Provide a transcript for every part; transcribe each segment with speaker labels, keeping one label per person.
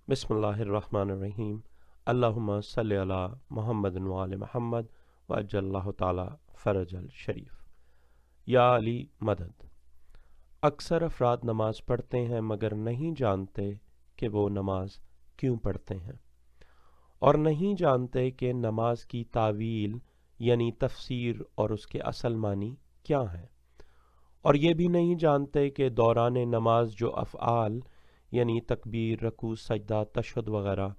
Speaker 1: बिस्मिल्लाहिर्रहमानिर्रहीम। अल्लाहुम्मा सल्लि अला मुहम्मद व आले मुहम्मद वअज्जल्लाहु ताला फ़रजल शरीफ। या अली मदद। अक्सर अफराद नमाज पढ़ते हैं मगर नहीं जानते कि वो नमाज क्यों पढ़ते हैं, और नहीं जानते कि नमाज की तावील यानी तफसीर और उसके असल मानी क्या है, और ये भी नहीं जानते कि दौरान नमाज जो अफ़आल यानी तकबीर, रकू, सजदा, तशहुद वगैरह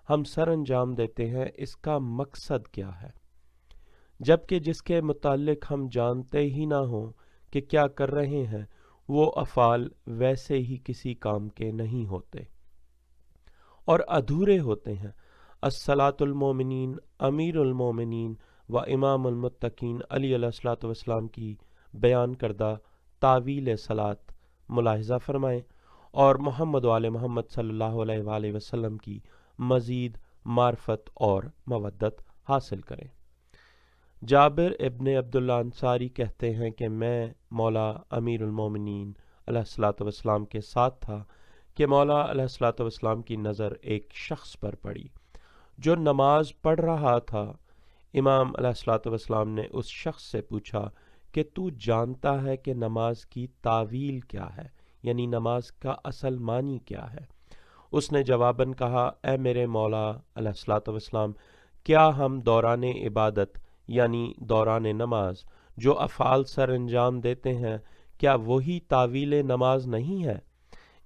Speaker 1: हम सर अंजाम देते हैं, इसका मकसद क्या है, जबकि जिसके मुताल्लिक हम जानते ही ना हो कि क्या कर रहे हैं, वो अफ़ाल वैसे ही किसी काम के नहीं होते और अधूरे होते हैं। अस्सलातुल मोमिनीन अमीरुल मोमिनीन व इमामुल मुत्तकीन अली अलैहिस्सलातु वस्सलाम की बयान करदा तावील सलात मुलाहिज़ा फरमाएं और मोहम्मद वाले मोहम्मद सल्लल्लाहु अलैहि वसल्लम की मज़ीद मार्फत और मवद्दत हासिल करें। जाबिर इब्न अब्दुल्ला अंसारी कहते हैं कि मैं मौला अमीरुल मोमिनीन अलैहिस्सलातु वस्सलाम के साथ था कि मौला अलैहिस्सलातु वस्सलाम की नज़र एक शख्स पर पड़ी जो नमाज पढ़ रहा था। इमाम अलैहिस्सलातु वस्सलाम ने उस शख्स से पूछा कि तू जानता है कि नमाज की तावील क्या है, यानी नमाज का असल मानी क्या है। उसने जवाबन कहा, ए मेरे मौला अलैहिस्सलातु वस्सलाम, क्या हम दौरान इबादत यानी दौरान नमाज जो अफ़ाल सर अंजाम देते हैं, क्या वही तावील नमाज नहीं है?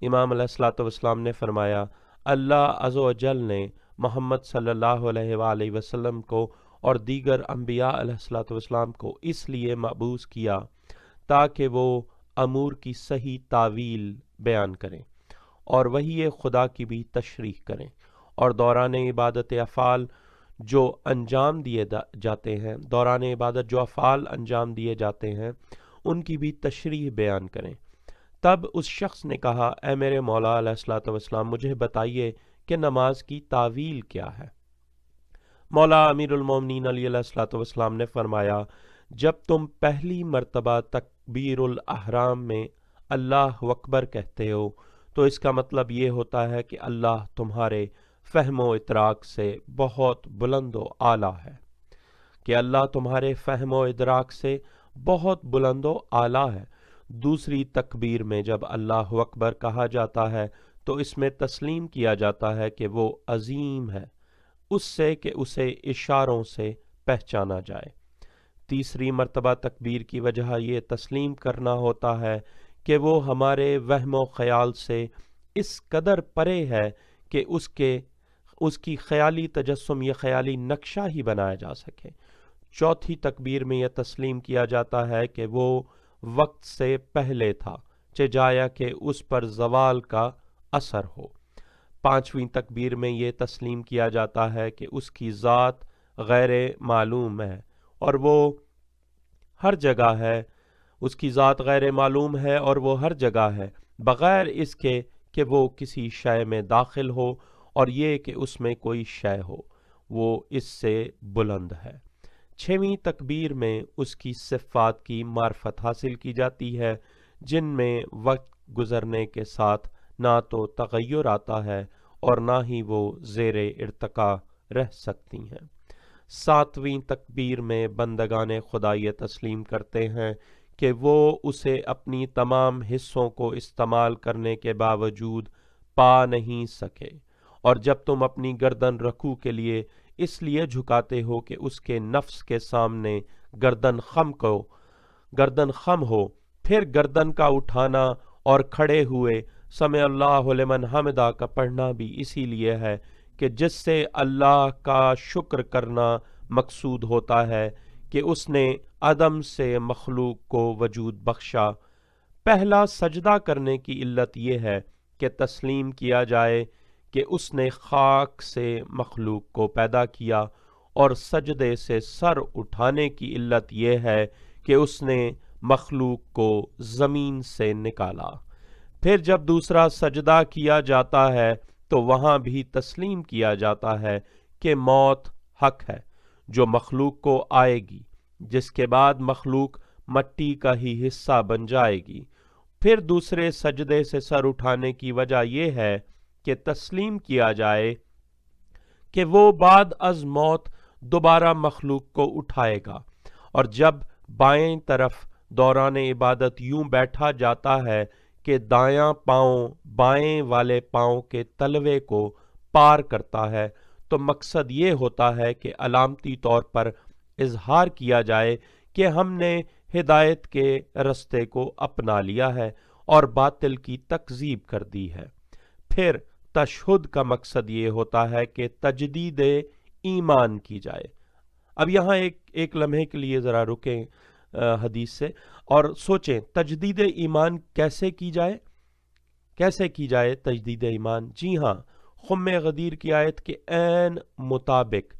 Speaker 1: इमाम अलैहिस्सलातु वस्सलाम ने फरमाया, अल्लाह अज़्ज़ व जल ने मोहम्मद सल्लल्लाहु अलैहि वसल्लम को और दीगर अंबिया अलैहिस्सलातु वस्सलाम को इसलिए मबूस किया ताकि वो अमूर की सही तावील बयान करें और वही खुदा की भी तशरीह करें, और दौरान इबादत अफ़ाल जो अंजाम दिए जाते हैं, दौरान इबादत जो अफ़ाल अंजाम दिए जाते हैं, उनकी भी तशरीह बयान करें। तब उस शख्स ने कहा, ए मेरे मौला अलैहिस्सलातु वस्सलाम, मुझे बताइए कि नमाज की तावील क्या है। मौला अमीरुल मोमिनीन अली अलैहिस्सलातु वस्सलाम ने फरमाया, जब तुम पहली मर्तबा तकबीरुल अहराम में अल्लाह अकबर कहते हो तो इसका मतलब ये होता है कि अल्लाह तुम्हारे फ़हमो इदराक से बहुत बुलंद व आला है, कि अल्लाह तुम्हारे फ़हमो इदराक से बहुत बुलंद व आला है। दूसरी तकबीर में जब अल्लाह अकबर कहा जाता है तो इसमें तस्लीम किया जाता है कि वो अजीम है, उससे कि उसे इशारों से पहचाना जाए। तीसरी मर्तबा तकबीर की वजह ये तस्लीम करना होता है कि वो हमारे वहमो ख्याल से इस कदर परे है कि उसकी ख्याली तजस्सुम या ख्याली नक्शा ही बनाया जा सके। चौथी तकबीर में यह तस्लीम किया जाता है कि वो वक्त से पहले था, चजाया कि उस पर ज़वाल का असर हो। पांचवीं तकबीर में ये तस्लीम किया जाता है कि उसकी ज़ात गैर मालूम है और वो हर जगह है, उसकी ज़ात गैर मालूम है और वो हर जगह है, बग़ैर इसके कि वो किसी शय में दाखिल हो और ये कि उसमें कोई शय हो, वो इससे बुलंद है। छवीं तकबीर में उसकी सिफ़ात की मार्फत हासिल की जाती है, जिनमें वक्त गुज़रने के साथ ना तो तग़य्युर आता है और ना ही वो ज़ेरे इर्तिका रह सकती हैं। सातवीं तकबीर में बंदगाने खुदा ये तस्लीम करते हैं कि वो उसे अपनी तमाम हिस्सों को इस्तेमाल करने के बावजूद पा नहीं सके, और जब तुम अपनी गर्दन रकू के लिए इसलिए झुकाते हो कि उसके नफ्स के सामने गर्दन खम हो, फिर गर्दन का उठाना और खड़े हुए समे अल्लाहु लिमन हमिदा का पढ़ना भी इसीलिए है कि जिससे अल्लाह का शुक्र करना मकसूद होता है कि उसने अदम से मखलूक को वजूद बख्शा। पहला सजदा करने की इल्लत यह है कि तस्लीम किया जाए कि उसने खाक से मखलूक को पैदा किया, और सजदे से सर उठाने की इल्लत यह है कि उसने मखलूक को ज़मीन से निकाला। फिर जब दूसरा सजदा किया जाता है तो वहाँ भी तस्लीम किया जाता है कि मौत हक है जो मखलूक को आएगी, जिसके बाद मखलूक मट्टी का ही हिस्सा बन जाएगी। फिर दूसरे सजदे से सर उठाने की वजह यह है کہ تسلیم کیا جائے کہ وہ بعد از موت دوبارہ مخلوق کو اٹھائے گا، اور جب بائیں طرف دوران عبادت یوں بیٹھا جاتا ہے کہ دایاں پاؤں بائیں والے پاؤں کے تلوے کو پار کرتا ہے، تو مقصد یہ ہوتا ہے کہ علامتی طور پر اظہار کیا جائے کہ ہم نے ہدایت کے رستے کو اپنا لیا ہے اور باطل کی تکذیب کر دی ہے۔ پھر تشہد کا مقصد یہ ہوتا ہے کہ تجدید ایمان کی جائے۔ اب یہاں ایک لمحے کے لیے ذرا رکیں حدیث سے اور سوچیں تجدید ایمان کیسے کی جائے؟ کیسے کی جائے تجدید ایمان؟ جی ہاں، خم غدیر کی آیت کے عین مطابق،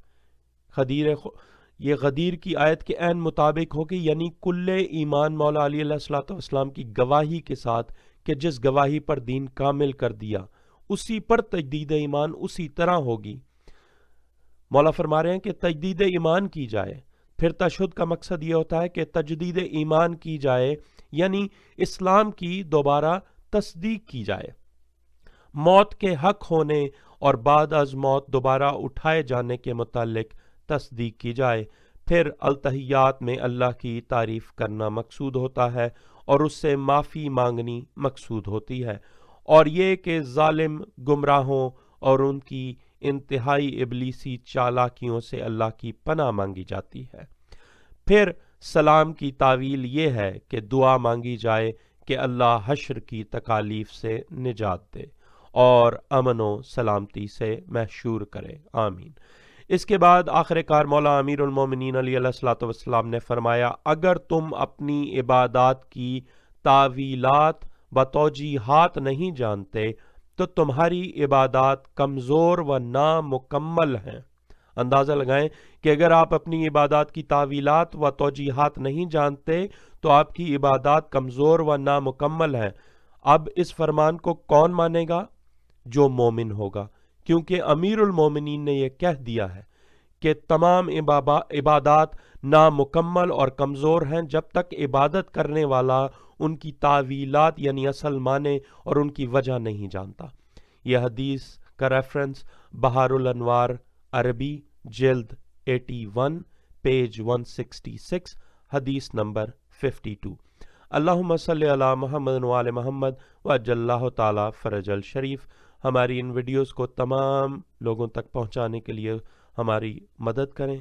Speaker 1: یہ غدیر کی آیت کے عین مطابق ہوگی، یعنی کل ایمان مولا علی علیہ الصلوۃ والسلام کی گواہی کے ساتھ کہ جس گواہی پر دین کامل کر دیا اسی پر تجدید ایمان اسی طرح ہوگی۔ مولا فرما رہے ہیں کہ تجدید ایمان کی جائے۔ پھر تشہد کا مقصد یہ ہوتا ہے کہ تجدید ایمان کی جائے، یعنی اسلام کی دوبارہ تصدیق کی جائے، موت کے حق ہونے اور بعد از موت دوبارہ اٹھائے جانے کے متعلق تصدیق کی جائے۔ پھر التحیات میں اللہ کی تعریف کرنا مقصود ہوتا ہے اور اس سے معافی مانگنی مقصود ہوتی ہے، اور یہ کہ ظالم گمراہوں اور ان کی انتہائی ابلیسی چالاکیوں سے اللہ کی پناہ مانگی جاتی ہے۔ پھر سلام کی تعویل یہ ہے کہ دعا مانگی جائے کہ اللہ حشر کی تکالیف سے نجات دے اور امن و سلامتی سے محشور کرے، آمین۔ اس کے بعد آخر کار مولا امیر المومنین علیہ الصلوۃ والسلام نے فرمایا، اگر تم اپنی عبادات کی تعویلات و توجیحات نہیں جانتے تو تمہاری عبادات کمزور و نامکمل ہیں۔ اندازہ لگائیں کہ اگر آپ اپنی عبادات کی تعویلات و توجیحات نہیں جانتے تو آپ کی عبادات کمزور و نامکمل ہیں۔ اب اس فرمان کو کون مانے گا؟ جو مومن ہوگا، کیونکہ امیر المومنین نے یہ کہہ دیا ہے کہ تمام عبادات نامکمل اور کمزور ہیں جب تک عبادت کرنے والا ان کی تعویلات یعنی اصل معنی اور ان کی وجہ نہیں جانتا۔ یہ حدیث کا ریفرنس بحار الانوار عربی جلد 81 پیج 166 حدیث نمبر 52۔ اللہم صلی علی محمد وعلی محمد وعجل اللہ تعالی فرج الشریف۔ ہماری ان ویڈیوز کو تمام لوگوں تک پہنچانے کے لیے ہماری مدد کریں۔